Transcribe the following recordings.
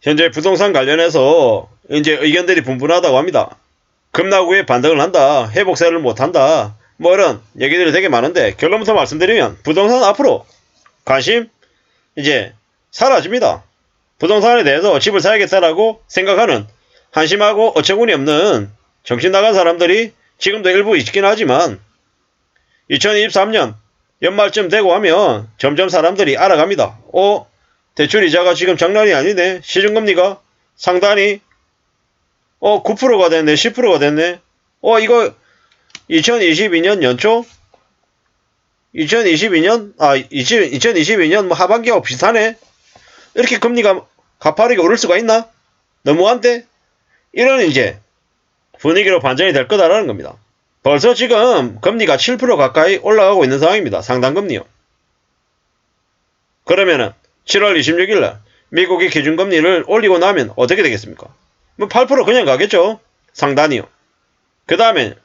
현재 부동산 관련해서 이제 의견들이 분분하다고 합니다. 급락후에 반등을 한다, 회복세를 못한다, 뭐 이런 얘기들이 되게 많은데 결론부터 말씀드리면 부동산 앞으로 관심 이제 사라집니다. 부동산에 대해서 집을 사야겠다라고 생각하는 한심하고 어처구니 없는 정신 나간 사람들이 지금도 일부 있긴 하지만 2023년 연말쯤 되고 하면 점점 사람들이 알아갑니다. 대출 이자가 지금 장난이 아니네. 시중금리가 상단이 9%가 됐네. 10%가 됐네. 이거 2022년 연초? 2022년 뭐 하반기하고 비슷하네. 이렇게 금리가 가파르게 오를 수가 있나? 너무한데? 이런 이제 분위기로 반전이 될 거다라는 겁니다. 벌써 지금 금리가 7% 가까이 올라가고 있는 상황입니다. 상단금리요. 그러면은 7월 26일날 미국이 기준금리를 올리고 나면 어떻게 되겠습니까? 뭐 8% 그냥 가겠죠. 상단이요. 그 다음에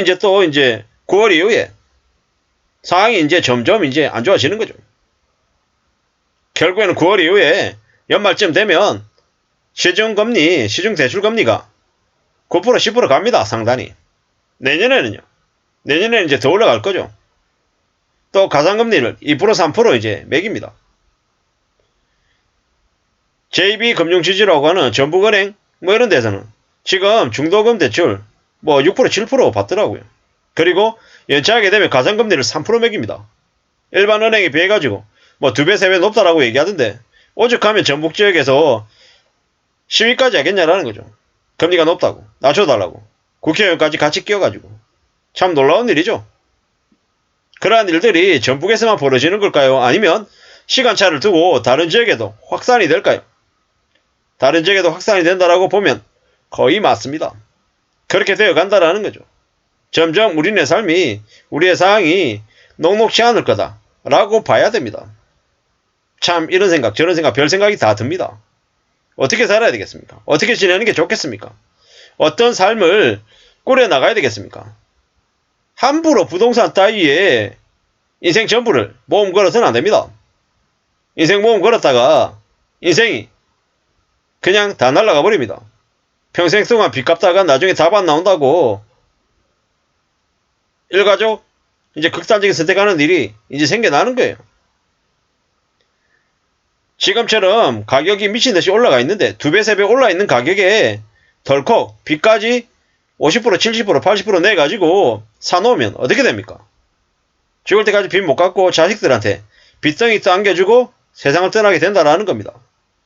이제 또 이제 9월 이후에 상황이 이제 점점 이제 안 좋아지는 거죠. 결국에는 9월 이후에 연말쯤 되면 시중금리, 시중대출금리가 9% 10% 갑니다. 상단이. 내년에는요. 내년에는 이제 더 올라갈 거죠. 또 가상금리를 2% 3% 이제 매깁니다. JB금융지주라고 하는 전북은행 뭐 이런 데서는 지금 중도금 대출 뭐 6% 7% 받더라고요. 그리고 연체하게 되면 가상금리를 3% 매깁니다. 일반 은행에 비해 가지고 뭐 2배 3배 높다라고 얘기하던데 오죽하면 전북 지역에서 시위까지 하겠냐라는 거죠. 금리가 높다고 낮춰달라고 국회의원까지 같이 끼어가지고 참 놀라운 일이죠. 그러한 일들이 전북에서만 벌어지는 걸까요? 아니면 시간차를 두고 다른 지역에도 확산이 될까요? 다른 지역에도 확산이 된다라고 보면 거의 맞습니다. 그렇게 되어 간다라는 거죠. 점점 우리네 삶이, 우리의 상황이 녹록치 않을 거다라고 봐야 됩니다. 참 이런 생각 저런 생각 별 생각이 다 듭니다. 어떻게 살아야 되겠습니까? 어떻게 지내는 게 좋겠습니까? 어떤 삶을 꾸려나가야 되겠습니까? 함부로 부동산 따위에 인생 전부를 보험 걸어서는 안 됩니다. 인생 보험 걸었다가 인생이 그냥 다 날아가 버립니다. 평생 동안 빚 갚다가 나중에 답 안 나온다고 일가족 이제 극단적인 선택하는 일이 이제 생겨나는 거예요. 지금처럼 가격이 미친듯이 올라가 있는데 2배 3배 올라 있는 가격에 덜컥 빚까지 50% 70% 80% 내가지고 사놓으면 어떻게 됩니까? 죽을 때까지 빚 못 갚고 자식들한테 빚덩이 안겨주고 세상을 떠나게 된다라는 겁니다.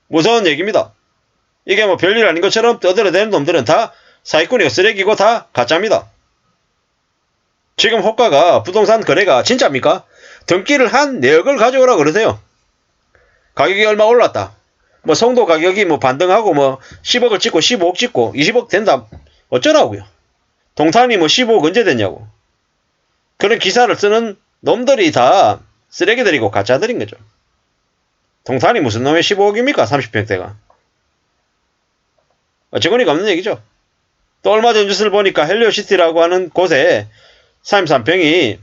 무서운 얘기입니다. 이게 뭐 별일 아닌 것처럼 떠들어대는 놈들은 다 사기꾼이고 쓰레기고 다 가짜입니다. 지금 호가가 부동산 거래가 진짜입니까? 등기를 한 내역을 가져오라 그러세요. 가격이 얼마 올랐다. 뭐 송도 가격이 뭐 반등하고 뭐 10억을 찍고 15억 찍고 20억 된다. 어쩌라고요. 동탄이 뭐 15억 언제 됐냐고. 그런 기사를 쓰는 놈들이 다 쓰레기들이고 가짜들인 거죠. 동탄이 무슨 놈의 15억입니까? 30평대가. 어처구니가 없는 얘기죠. 또 얼마 전 뉴스를 보니까 헬리오시티라고 하는 곳에 33평이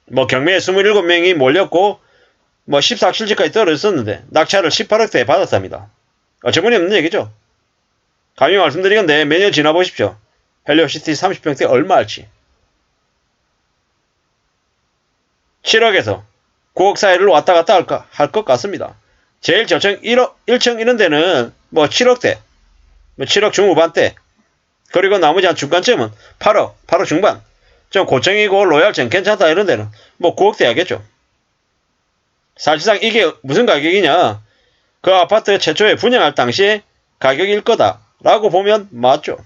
뭐 경매에 27명이 몰렸고 뭐 14억 실지까지 떨어졌었는데 낙찰을 18억대에 받았답니다. 어처구니 없는 얘기죠. 감히 말씀드리건데 매년 지나보십시오. 헬리오시티 30평대 얼마 할지. 7억에서 9억 사이를 왔다 갔다 할 것 같습니다. 제일 저층 1층 이런 데는 뭐 7억대, 뭐 7억 중후반대, 그리고 나머지 한 중간쯤은 8억 중반, 좀 고층이고 로얄층 괜찮다 이런 데는 뭐 9억대 하겠죠. 사실상 이게 무슨 가격이냐? 그 아파트 최초에 분양할 당시에 가격일 거다라고 보면 맞죠.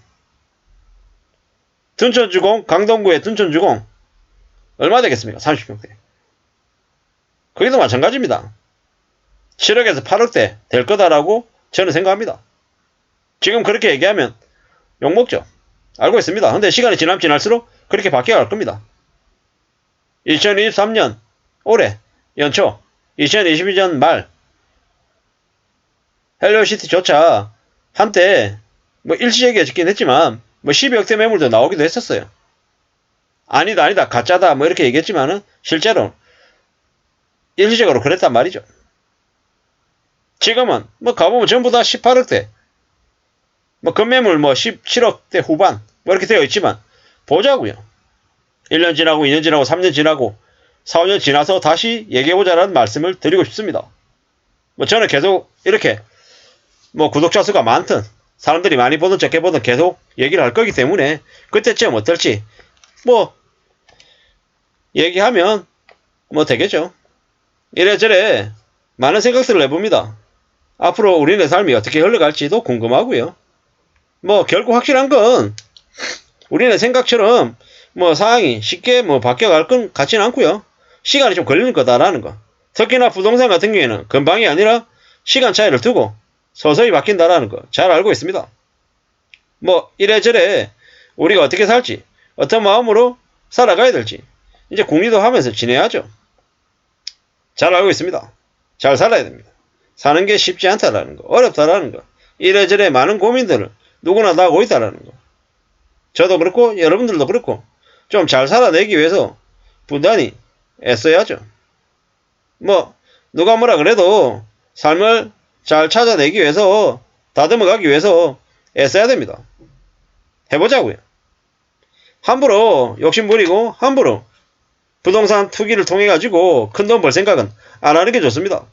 둔촌주공, 강동구의 둔촌주공 얼마 되겠습니까? 30평대. 거기도 마찬가지입니다. 7억에서 8억대 될 거다라고 저는 생각합니다. 지금 그렇게 얘기하면 욕먹죠. 알고 있습니다. 근데 시간이 지나면 지날수록 그렇게 바뀌어갈 겁니다. 2023년 올해 연초 2022년 말 헬리오시티조차 한때 뭐 일시적이게 짓긴 했지만 뭐 12억대 매물도 나오기도 했었어요. 아니다 가짜다 뭐 이렇게 얘기했지만은 실제로 일시적으로 그랬단 말이죠. 지금은 뭐 가보면 전부 다 18억대, 뭐 건매물 뭐 17억대 후반 뭐 이렇게 되어 있지만 보자고요. 1년 지나고 2년 지나고 3년 지나고 4, 5년 지나서 다시 얘기해보자라는 말씀을 드리고 싶습니다. 뭐 저는 계속 이렇게 뭐 구독자 수가 많든 사람들이 많이 보든 적게 보든 계속 얘기를 할 거기 때문에 그때쯤 어떨지 뭐 얘기하면 뭐 되겠죠. 이래저래 많은 생각들을 해봅니다. 앞으로 우리네 삶이 어떻게 흘러갈지도 궁금하고요. 뭐 결국 확실한 건 우리네 생각처럼 뭐 상황이 쉽게 뭐 바뀌어갈 건 같지는 않고요. 시간이 좀 걸리는 거다라는 거. 특히나 부동산 같은 경우에는 금방이 아니라 시간 차이를 두고 서서히 바뀐다라는 거 잘 알고 있습니다. 뭐 이래저래 우리가 어떻게 살지, 어떤 마음으로 살아가야 될지 이제 궁리도 하면서 지내야죠. 잘 알고 있습니다. 잘 살아야 됩니다. 사는 게 쉽지 않다라는 거, 어렵다라는 거, 이래저래 많은 고민들을 누구나 다 하고 있다라는 거. 저도 그렇고 여러분들도 그렇고 좀 잘 살아내기 위해서 부단히 애써야죠. 뭐 누가 뭐라 그래도 삶을 잘 찾아내기 위해서 다듬어가기 위해서 애써야 됩니다. 해보자고요. 함부로 욕심부리고 함부로 부동산 투기를 통해 가지고 큰돈 벌 생각은 안 하는 게 좋습니다.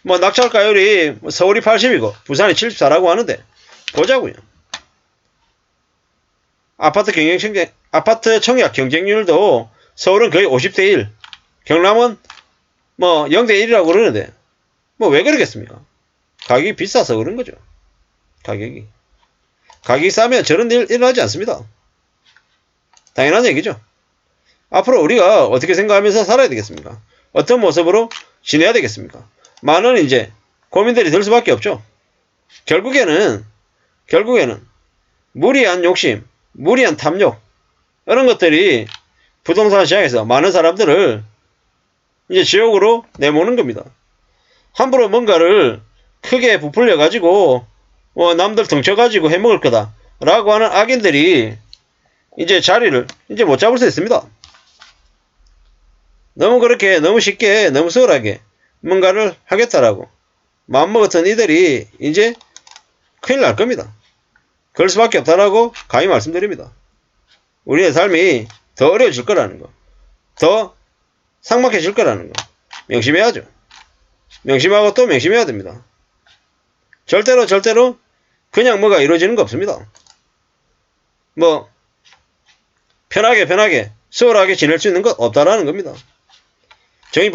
뭐 낙찰가율이 서울이 80이고 부산이 74라고 하는데 보자고요. 아파트 청약 경쟁률도 서울은 거의 50대 1, 경남은 뭐 0대 1이라고 그러는데 뭐 왜 그러겠습니까? 가격이 비싸서 그런 거죠. 가격이 싸면 저런 일 일어나지 않습니다. 당연한 얘기죠. 앞으로 우리가 어떻게 생각하면서 살아야 되겠습니까? 어떤 모습으로 지내야 되겠습니까? 많은 이제 고민들이 들 수밖에 없죠. 결국에는 무리한 욕심, 무리한 탐욕 이런 것들이 부동산 시장에서 많은 사람들을 이제 지옥으로 내모는 겁니다. 함부로 뭔가를 크게 부풀려 가지고 남들 덩쳐 가지고 해먹을 거다 라고 하는 악인들이 이제 자리를 이제 못 잡을 수 있습니다. 너무 그렇게 너무 쉽게 너무 수월하게 뭔가를 하겠다라고 마음먹었던 이들이 이제 큰일 날 겁니다. 그럴 수밖에 없다라고 감히 말씀드립니다. 우리의 삶이 더 어려워질 거라는 거, 더 삭막해질 거라는 거 명심해야죠. 명심하고 또 명심해야 됩니다. 절대로 그냥 뭐가 이루어지는 거 없습니다. 뭐 편하게 수월하게 지낼 수 있는 것 없다라는 겁니다. 정의